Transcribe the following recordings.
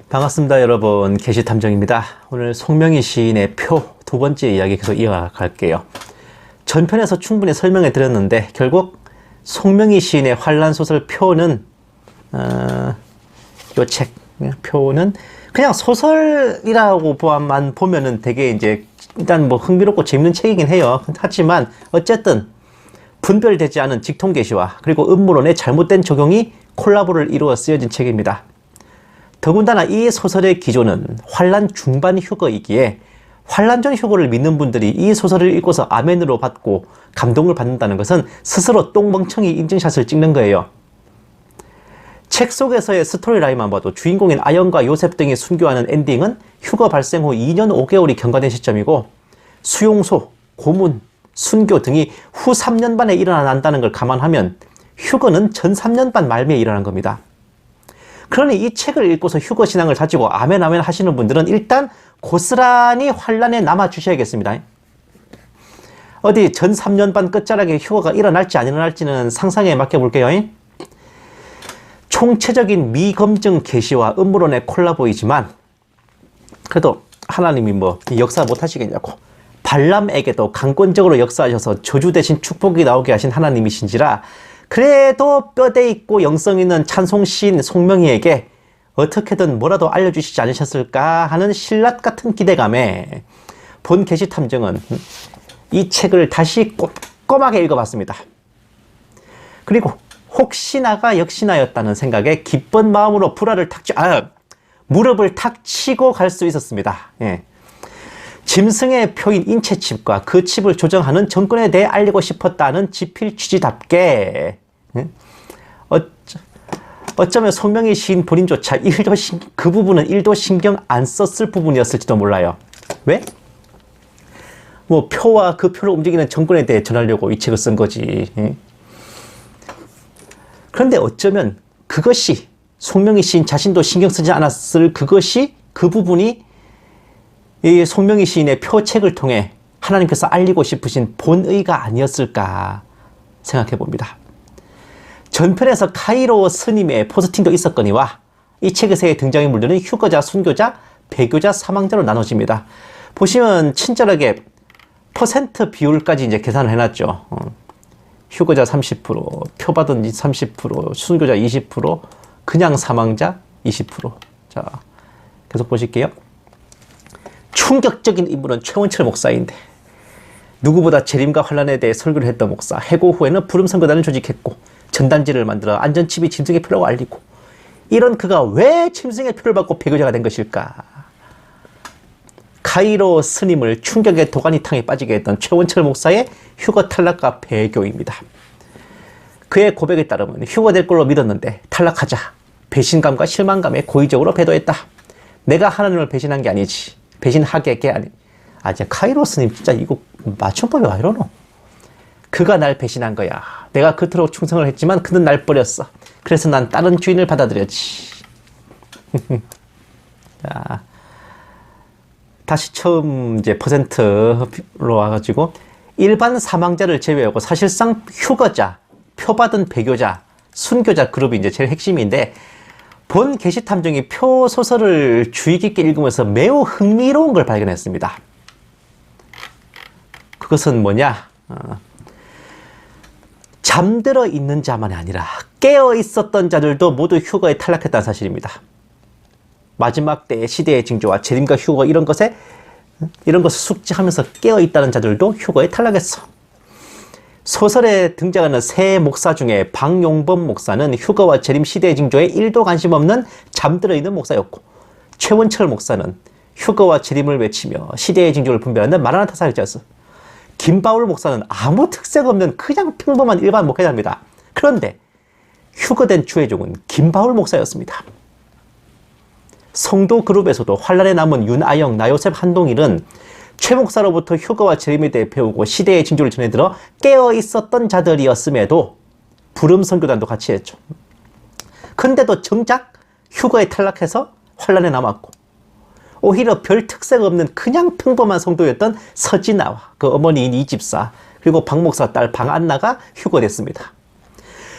반갑습니다 여러분, 게시탐정입니다. 오늘 송명희 시인의 표 두 번째 이야기 계속 이어갈게요. 전편에서 충분히 설명해 드렸는데 결국 송명희 시인의 환란소설 표는 요 책 표는 그냥 소설이라고만 보면은 되게 이제 일단 뭐 흥미롭고 재밌는 책이긴 해요. 하지만 어쨌든 분별되지 않은 직통계시와 그리고 음모론의 잘못된 적용이 콜라보를 이루어 쓰여진 책입니다. 더군다나 이 소설의 기조는 환란 중반 휴거이기에 환란 전 휴거를 믿는 분들이 이 소설을 읽고서 아멘으로 받고 감동을 받는다는 것은 스스로 똥멍청이 인증샷을 찍는 거예요. 책 속에서의 스토리라인만 봐도 주인공인 아영과 요셉 등이 순교하는 엔딩은 휴거 발생 후 2년 5개월이 경과된 시점이고 수용소, 고문, 순교 등이 후 3년 반에 일어난다는 걸 감안하면 휴거는 전 3년 반 말미에 일어난 겁니다. 그러니 이 책을 읽고서 휴거 신앙을 가지고 아멘 아멘 하시는 분들은 일단 고스란히 환란에 남아 주셔야겠습니다. 어디 전 3년 반 끝자락에 휴거가 일어날지 안 일어날지는 상상에 맡겨볼게요. 총체적인 미검증 계시와 음모론의 콜라보이지만 그래도 하나님이 뭐 역사 못하시겠냐고 발람에게도 강권적으로 역사하셔서 저주 대신 축복이 나오게 하신 하나님이신지라 그래도 뼈대 있고 영성 있는 찬송시인 송명희에게 어떻게든 뭐라도 알려주시지 않으셨을까 하는 신라 같은 기대감에 본 게시탐정은 이 책을 다시 꼼꼼하게 읽어봤습니다. 그리고 혹시나가 역시나였다는 생각에 기쁜 마음으로 무릎을 탁 치고 갈 수 있었습니다. 예. 짐승의 표인 인체칩과 그 칩을 조정하는 정권에 대해 알리고 싶었다는 지필 취지답게 어쩌면 송명희 시인 본인조차 그 부분은 1도 신경 안 썼을 부분이었을지도 몰라요. 왜? 뭐 표와 그 표를 움직이는 정권에 대해 전하려고 이 책을 쓴 거지. 그런데 어쩌면 그것이 송명희 시인 자신도 신경 쓰지 않았을 그 부분이 이 송명희 시인의 표책을 통해 하나님께서 알리고 싶으신 본의가 아니었을까 생각해 봅니다. 전편에서 카이로 스님의 포스팅도 있었거니와 이 책에서의 등장인물들은 휴거자, 순교자, 배교자, 사망자로 나눠집니다. 보시면 친절하게 퍼센트 비율까지 이제 계산을 해놨죠. 휴거자 30%, 표받은 30%, 순교자 20%, 그냥 사망자 20%. 자, 계속 보실게요. 충격적인 인물은 최원철 목사인데 누구보다 재림과 환란에 대해 설교를 했던 목사. 해고 후에는 부름선교단을 조직했고 전단지를 만들어 안전칩이 짐승의 표라고 알리고 이런 그가 왜 짐승의 표를 받고 배교자가 된 것일까? 카이로 스님을 충격의 도가니탕에 빠지게 했던 최원철 목사의 휴거 탈락과 배교입니다. 그의 고백에 따르면 휴거될 걸로 믿었는데 탈락하자 배신감과 실망감에 고의적으로 배도했다. 내가 하나님을 배신한 게 아니지. 배신하게 게 아니. 이제 카이로 스님 진짜 이거 맞춤법이 와 이러노? 그가 날 배신한 거야. 내가 그토록 충성을 했지만 그는 날 버렸어. 그래서 난 다른 주인을 받아들였지. 자, 다시 처음 이제 퍼센트로 와가지고 일반 사망자를 제외하고 사실상 휴거자, 표받은 배교자, 순교자 그룹이 이제 제일 핵심인데 본 게시탐정이 표 소설을 주의 깊게 읽으면서 매우 흥미로운 걸 발견했습니다. 그것은 뭐냐? 잠들어 있는 자만이 아니라 깨어 있었던 자들도 모두 휴거에 탈락했다는 사실입니다. 마지막 때의 시대의 징조와 재림과 휴거 이런 것을 숙지하면서 깨어 있다는 자들도 휴거에 탈락했어. 소설에 등장하는 세 목사 중에 박용범 목사는 휴거와 재림 시대의 징조에 1도 관심 없는 잠들어 있는 목사였고 최원철 목사는 휴거와 재림을 외치며 시대의 징조를 분별하는 마라나타 사역자였어. 김바울 목사는 아무 특색 없는 그냥 평범한 일반 목회자입니다. 그런데 휴거된 주의 종은 김바울 목사였습니다. 성도 그룹에서도 환란에 남은 윤아영, 나요셉, 한동일은 최 목사로부터 휴거와 재림에 대해 배우고 시대의 징조를 전해들어 깨어 있었던 자들이었음에도 부름 선교단도 같이 했죠. 근데도 정작 휴거에 탈락해서 환란에 남았고 오히려 별 특색 없는 그냥 평범한 성도였던 서진아와 그 어머니인 이집사 그리고 박 목사 딸 방안나가 휴거됐습니다.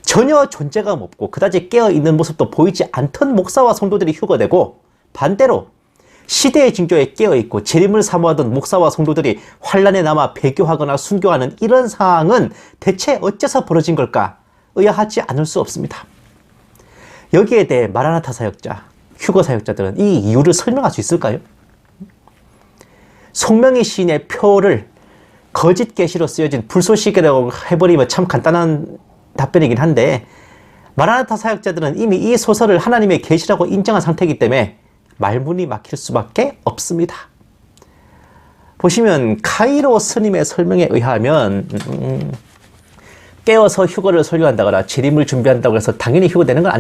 전혀 존재감 없고 그다지 깨어있는 모습도 보이지 않던 목사와 성도들이 휴거되고, 반대로 시대의 징조에 깨어있고 재림을 사모하던 목사와 성도들이 환란에 남아 배교하거나 순교하는 이런 상황은 대체 어째서 벌어진 걸까 의아하지 않을 수 없습니다. 여기에 대해 마라나타 사역자, 휴거 사역자들은 이 이유를 설명할 수 있을까요? 송명희 시인의 표를 거짓 계시로 쓰여진 불쏘시개라고 해버리면 참 간단한 답변이긴 한데, 마라나타 사역자들은 이미 이 소설을 하나님의 계시라고 인정한 상태이기 때문에 말문이 막힐 수밖에 없습니다. 보시면 카이로 스님의 설명에 의하면 깨어서 휴거를 설교한다거나 재림을 준비한다고 해서 당연히 휴거되는 건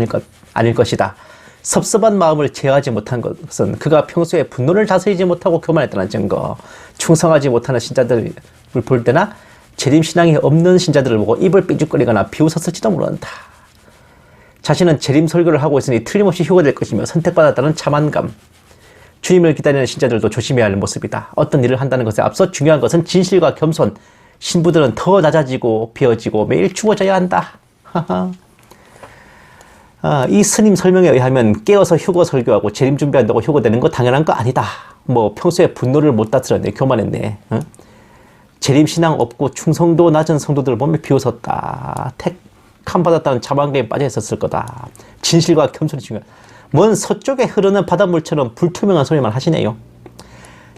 아닐 것이다. 섭섭한 마음을 제어하지 못한 것은 그가 평소에 분노를 다스리지 못하고 교만했다는 증거, 충성하지 못하는 신자들을 볼 때나 재림신앙이 없는 신자들을 보고 입을 삐죽거리거나 비웃었을지도 모른다. 자신은 재림 설교를 하고 있으니 틀림없이 휴거될 것이며 선택받았다는 자만감, 주님을 기다리는 신자들도 조심해야 할 모습이다. 어떤 일을 한다는 것에 앞서 중요한 것은 진실과 겸손, 신부들은 더 낮아지고 비어지고 매일 죽어져야 한다. 이 스님 설명에 의하면 깨어서 휴거 설교하고 재림 준비한다고 휴거되는 거 당연한 거 아니다. 뭐 평소에 분노를 못 다스렸네, 교만했네. 재림 신앙 없고 충성도 낮은 성도들을 보며 비웃었다. 택함 받았다는 자만감에 빠져 있었을 거다. 진실과 겸손이 중요하다. 먼 서쪽에 흐르는 바닷물처럼 불투명한 소리만 하시네요.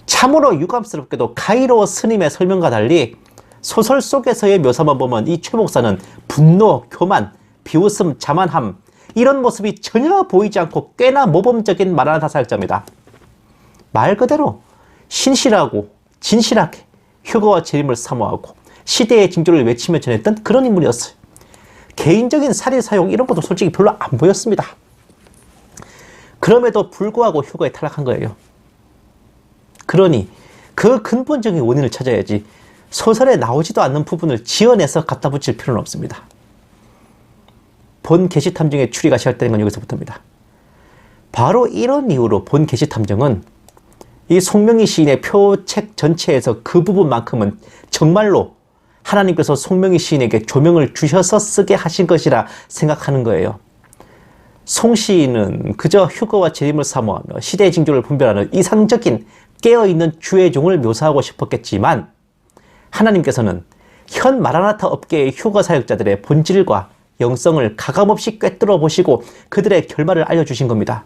참으로 유감스럽게도 카이로 스님의 설명과 달리 소설 속에서의 묘사만 보면 이 최 목사는 분노, 교만, 비웃음, 자만함, 이런 모습이 전혀 보이지 않고 꽤나 모범적인 마라나타 사역자입니다. 말 그대로 신실하고 진실하게 휴거와 재림을 사모하고 시대의 징조를 외치며 전했던 그런 인물이었어요. 개인적인 살인 사용 이런 것도 솔직히 별로 안 보였습니다. 그럼에도 불구하고 휴거에 탈락한 거예요. 그러니 그 근본적인 원인을 찾아야지 소설에 나오지도 않는 부분을 지어내서 갖다 붙일 필요는 없습니다. 본 계시탐정의 추리가 시작되는 건 여기서부터입니다. 바로 이런 이유로 본 계시탐정은 이 송명희 시인의 표책 전체에서 그 부분만큼은 정말로 하나님께서 송명희 시인에게 조명을 주셔서 쓰게 하신 것이라 생각하는 거예요. 송 시인은 그저 휴거와 재림을 사모하며 시대의 징조를 분별하는 이상적인 깨어있는 주의 종을 묘사하고 싶었겠지만, 하나님께서는 현 마라나타 업계의 휴거 사역자들의 본질과 영성을 가감없이 꿰뚫어 보시고 그들의 결말을 알려주신 겁니다.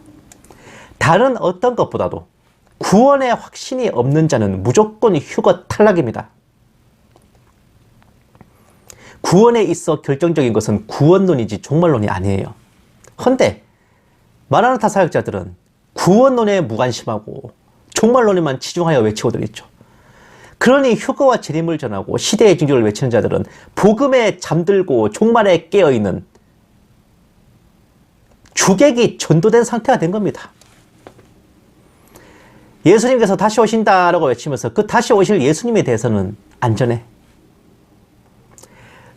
다른 어떤 것보다도 구원의 확신이 없는 자는 무조건 휴거 탈락입니다. 구원에 있어 결정적인 것은 구원론이지 종말론이 아니에요. 헌데 마라나타 사역자들은 구원론에 무관심하고 종말론에만 치중하여 외치고들 있죠. 그러니 휴거와 재림을 전하고 시대의 징조를 외치는 자들은 복음에 잠들고 종말에 깨어있는 주객이 전도된 상태가 된 겁니다. 예수님께서 다시 오신다라고 외치면서 그 다시 오실 예수님에 대해서는 안전해.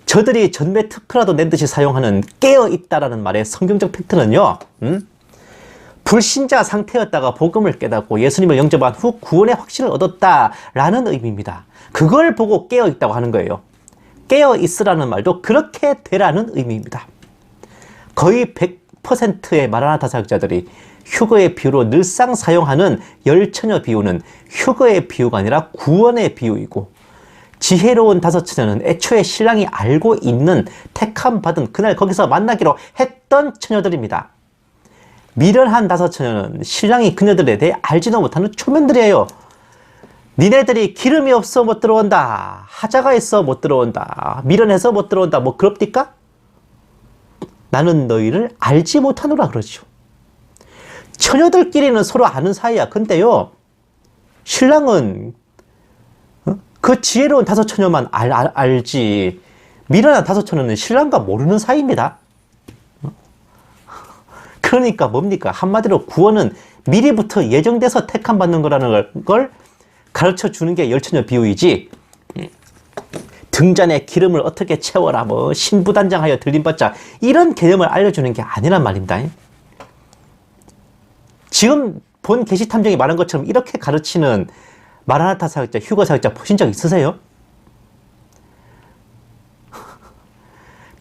저들이 전매 특허라도 낸 듯이 사용하는 깨어있다라는 말의 성경적 팩트는요, 불신자 상태였다가 복음을 깨닫고 예수님을 영접한 후 구원의 확신을 얻었다라는 의미입니다. 그걸 보고 깨어있다고 하는 거예요. 깨어있으라는 말도 그렇게 되라는 의미입니다. 거의 100%의 마라나타 사역자들이 휴거의 비유로 늘상 사용하는 열처녀 비유는 휴거의 비유가 아니라 구원의 비유이고, 지혜로운 다섯 처녀는 애초에 신랑이 알고 있는 택함 받은 그날 거기서 만나기로 했던 처녀들입니다. 미련한 다섯 처녀는 신랑이 그녀들에 대해 알지도 못하는 초면들이에요. 니네들이 기름이 없어 못 들어온다, 하자가 있어 못 들어온다, 미련해서 못 들어온다, 뭐 그럽니까? 나는 너희를 알지 못하노라 그러죠. 처녀들끼리는 서로 아는 사이야. 근데요, 신랑은 그 지혜로운 다섯 처녀만 알지, 미련한 다섯 처녀는 신랑과 모르는 사이입니다. 그러니까 뭡니까? 한마디로 구원은 미리부터 예정돼서 택함 받는 거라는 걸 가르쳐 주는 게 열처녀 비유이지, 등잔에 기름을 어떻게 채워라, 뭐 신부단장하여 들림받자, 이런 개념을 알려주는 게 아니란 말입니다. 지금 본 계시탐정이 말한 것처럼 이렇게 가르치는 마라나타 사역자, 휴거 사역자 보신 적 있으세요?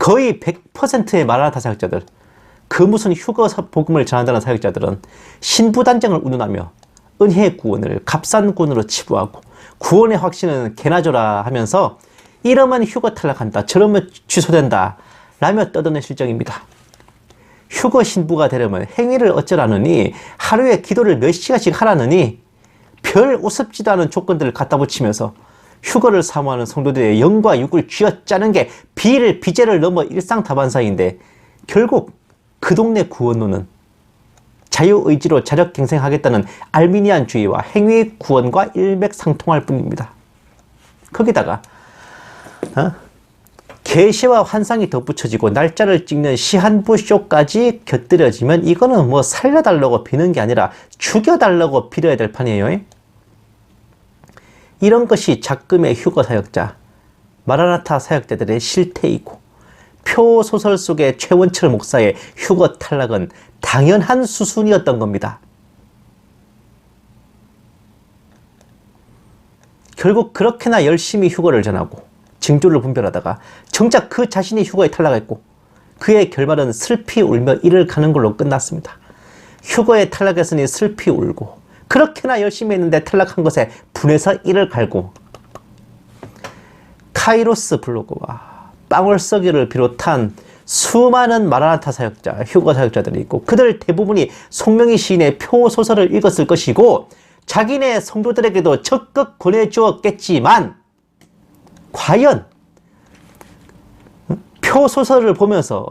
거의 100%의 마라나타 사역자들, 그 무슨 휴거 복음을 전한다는 사역자들은 신부단장을 운운하며 은혜의 구원을 값싼 구원으로 치부하고 구원의 확신은 개나줘라 하면서 이러면 휴거 탈락한다, 저러면 취소된다 라며 떠드는 실정입니다. 휴거 신부가 되려면 행위를 어쩌라느니, 하루에 기도를 몇 시간씩 하라느니, 별 우습지도 않은 조건들을 갖다 붙이면서 휴거를 사모하는 성도들의 영과 육을 쥐어짜는 게 비제를 넘어 일상다반사인데, 결국 그 동네 구원론은 자유의지로 자력갱생하겠다는 알미니안주의와 행위의 구원과 일맥상통할 뿐입니다. 거기다가 계시와 환상이 덧붙여지고 날짜를 찍는 시한부 쇼까지 곁들여지면 이거는 뭐 살려달라고 비는 게 아니라 죽여달라고 빌어야 될 판이에요. 이런 것이 작금의 휴거 사역자, 마라나타 사역자들의 실태이고, 표소설 속의 최원철 목사의 휴거 탈락은 당연한 수순이었던 겁니다. 결국 그렇게나 열심히 휴거를 전하고 징조를 분별하다가 정작 그 자신이 휴거에 탈락했고, 그의 결말은 슬피 울며 이를 가는 걸로 끝났습니다. 휴거에 탈락했으니 슬피 울고, 그렇게나 열심히 했는데 탈락한 것에 분해서 이를 갈고, 카이로스 블로그와 빵월서기를 비롯한 수많은 마라나타 사역자, 휴거 사역자들이 있고, 그들 대부분이 송명희 시인의 표소설을 읽었을 것이고 자기네 성도들에게도 적극 권해주었겠지만, 과연 표소설을 보면서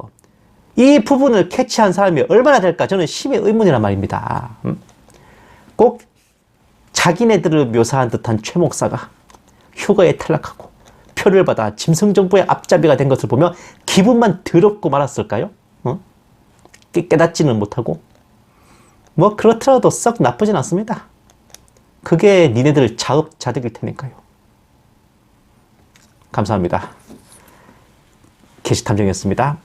이 부분을 캐치한 사람이 얼마나 될까, 저는 심히 의문이란 말입니다. 꼭 자기네들을 묘사한 듯한 최 목사가 휴거에 탈락하고 표를 받아 짐승정부의 앞잡이가 된 것을 보며 기분만 더럽고 말았을까요? 깨닫지는 못하고. 뭐 그렇더라도 썩 나쁘진 않습니다. 그게 니네들 자업자득일 테니까요. 감사합니다. 게시탐정이었습니다.